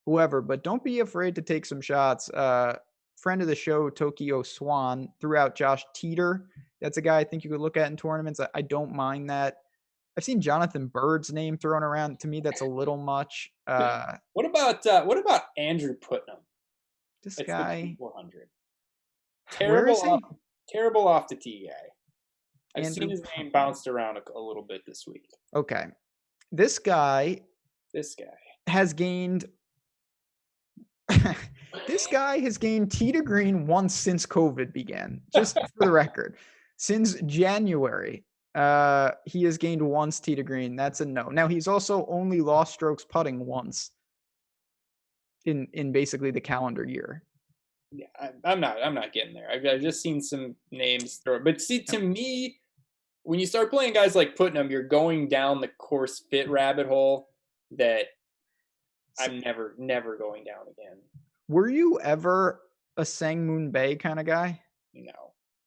A: whoever, but don't be afraid to take some shots. Friend of the show, Tokyo Swan, threw out Josh Teeter. That's a guy I think you could look at in tournaments. I don't mind that. I've seen Jonathan Bird's name thrown around. To me, that's a little much.
B: What about Andrew Putnam?
A: This guy,
B: 400.
A: where is he?
B: Terrible off the tee guy. I've
A: Andrew
B: seen his name bounced around a little bit this week.
A: Okay, this guy has gained. This guy has gained tee to green once since COVID began. Just for the record, since January. He has gained once tee to green. That's a no. Now he's also only lost strokes putting once in basically the calendar year.
B: Yeah, I'm not getting there. I've just seen some names throw. But see, to me, when you start playing guys like Putnam, you're going down the course fit rabbit hole that I'm never going down again.
A: Were you ever a Sang Moon Bay kind of guy?
B: No.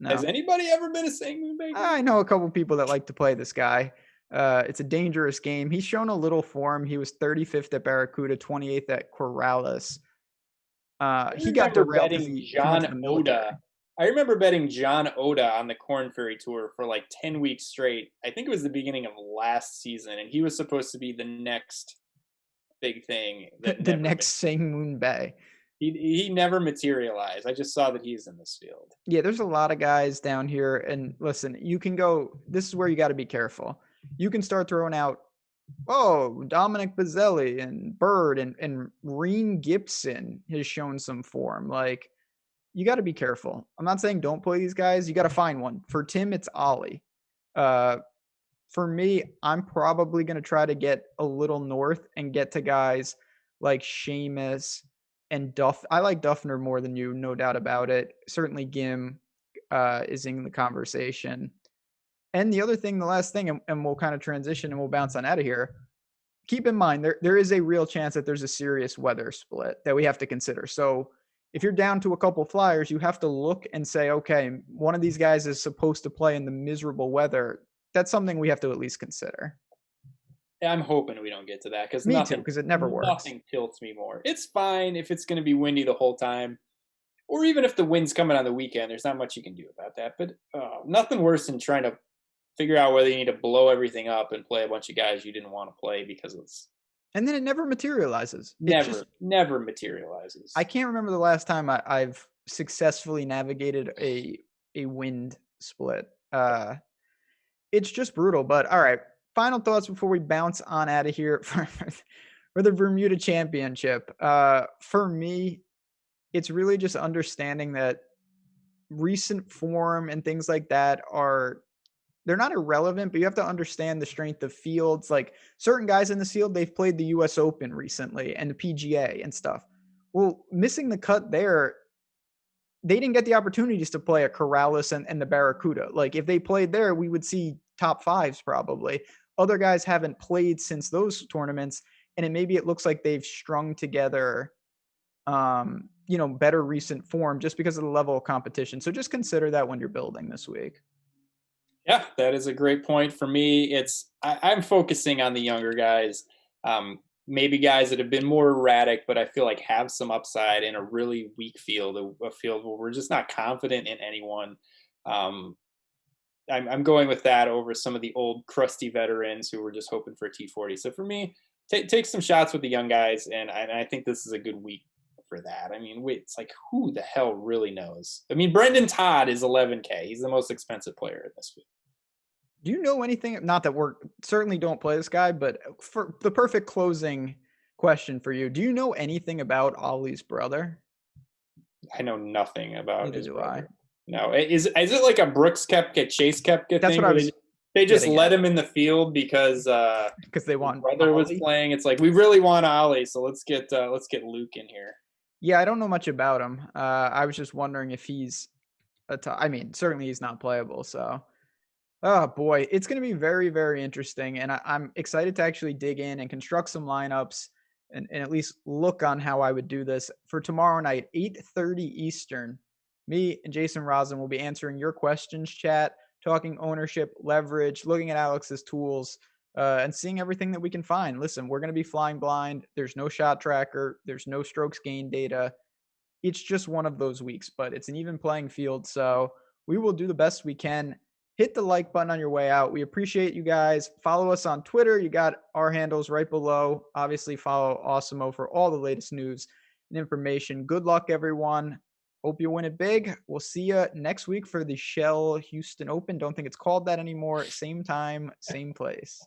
A: No.
B: Has anybody ever been a Sang Moon Bay guy?
A: I know a couple people that like to play this guy. It's a dangerous game. He's shown a little form. He was 35th at Barracuda, 28th at Corrales. He got derailed because he
B: John Oda. I remember betting John Oda on the Corn Ferry Tour for like 10 weeks straight. I think it was the beginning of last season, and he was supposed to be the next big thing.
A: The next Sang Moon Bay.
B: He never materialized. I just saw that he's in this field.
A: Yeah, there's a lot of guys down here. And listen, you can go, this is where you got to be careful. You can start throwing out, Dominic Bazzelli and Bird and Reen Gibson has shown some form. Like, you got to be careful. I'm not saying don't play these guys. You got to find one. For Tim, it's Ollie. For me, I'm probably going to try to get a little north and get to guys like Seamus and Duff. I like Duffner more than you, no doubt about it. Certainly Gim is in the conversation. And the other thing, the last thing, and we'll kind of transition and we'll bounce on out of here. Keep in mind, there is a real chance that there's a serious weather split that we have to consider. So if you're down to a couple flyers, you have to look and say, okay, one of these guys is supposed to play in the miserable weather. That's something we have to at least consider.
B: I'm hoping we don't get to that because
A: it never works.
B: Nothing tilts me more. It's fine if it's going to be windy the whole time, or even if the wind's coming on the weekend. There's not much you can do about that. But nothing worse than trying to figure out whether you need to blow everything up and play a bunch of guys you didn't want to play because it's.
A: And then it never materializes.
B: Never materializes.
A: I can't remember the last time I've successfully navigated a wind split. It's just brutal. But all right. Final thoughts before we bounce on out of here for the Bermuda Championship. For me, it's really just understanding that recent form and things like that they're not irrelevant, but you have to understand the strength of fields. Like certain guys in this field, they've played the US Open recently and the PGA and stuff. Well, missing the cut there, they didn't get the opportunities to play at Corrales and the Barracuda. Like if they played there, we would see top fives probably. Other guys haven't played since those tournaments, and maybe it looks like they've strung together, better recent form just because of the level of competition. So just consider that when you're building this week.
B: Yeah, that is a great point. For me, I'm focusing on the younger guys, maybe guys that have been more erratic, but I feel like have some upside in a really weak field, a field where we're just not confident in anyone. I'm going with that over some of the old crusty veterans who were just hoping for a T40. So for me, take some shots with the young guys, and I think this is a good week for that. I mean, wait, it's like, who the hell really knows? I mean, Brendan Todd is 11K. He's the most expensive player in this field.
A: Do you know anything? Not that we're certainly don't play this guy, but for the perfect closing question for you, do you know anything about Ollie's brother?
B: I know nothing about
A: Neither
B: his
A: do
B: brother.
A: I.
B: No, is it like a Brooks Koepka, Chase Koepka
A: That's
B: thing?
A: what I was.
B: They just
A: getting
B: let
A: at.
B: him in the field because
A: Because they
B: his
A: want
B: brother was
A: Ollie.
B: playing. It's like, we really want Ollie, so let's get Luke in here.
A: Yeah, I don't know much about him. I was just wondering if he's I mean, certainly he's not playable. So, oh boy, it's going to be very, very interesting, and I'm excited to actually dig in and construct some lineups and at least look on how I would do this for tomorrow night, 8:30 Eastern. Me and Jason Rosen will be answering your questions, chat, talking ownership, leverage, looking at Alex's tools, and seeing everything that we can find. Listen, we're going to be flying blind. There's no shot tracker. There's no strokes gain data. It's just one of those weeks, but it's an even playing field. So we will do the best we can. Hit the like button on your way out. We appreciate you guys. Follow us on Twitter. You got our handles right below. Obviously, follow Awesemo for all the latest news and information. Good luck, everyone. Hope you win it big. We'll see you next week for the Shell Houston Open. Don't think it's called that anymore. Same time, same place.